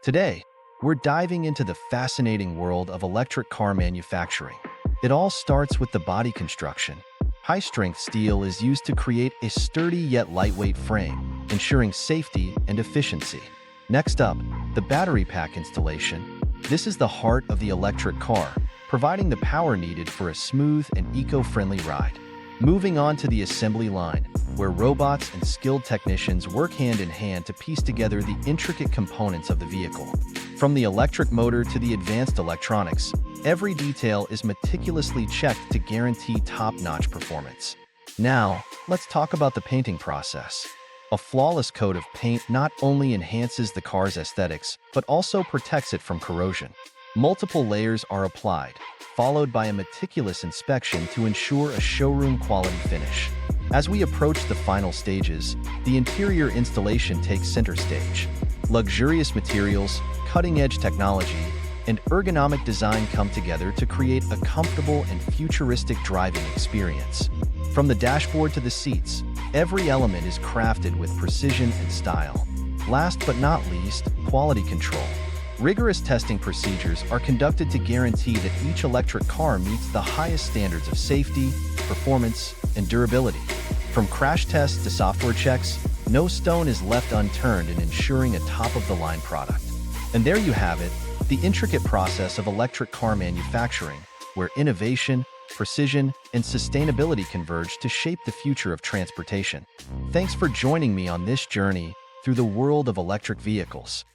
Today, we're diving into the fascinating world of electric car manufacturing. It all starts with the body construction. High-strength steel is used to create a sturdy yet lightweight frame, ensuring safety and efficiency. Next up, the battery pack installation. This is the heart of the electric car, providing the power needed for a smooth and eco-friendly ride. Moving on to the assembly line, where robots and skilled technicians work hand in hand to piece together the intricate components of the vehicle. From the electric motor to the advanced electronics, every detail is meticulously checked to guarantee top-notch performance. Now, let's talk about the painting process. A flawless coat of paint not only enhances the car's aesthetics, but also protects it from corrosion. Multiple layers are applied, followed by a meticulous inspection to ensure a showroom-quality finish. As we approach the final stages, the interior installation takes center stage. Luxurious materials, cutting-edge technology, and ergonomic design come together to create a comfortable and futuristic driving experience. From the dashboard to the seats, every element is crafted with precision and style. Last but not least, quality control. Rigorous testing procedures are conducted to guarantee that each electric car meets the highest standards of safety, performance, and durability. From crash tests to software checks, no stone is left unturned in ensuring a top-of-the-line product. And there you have it, the intricate process of electric car manufacturing, where innovation, precision, and sustainability converge to shape the future of transportation. Thanks for joining me on this journey through the world of electric vehicles.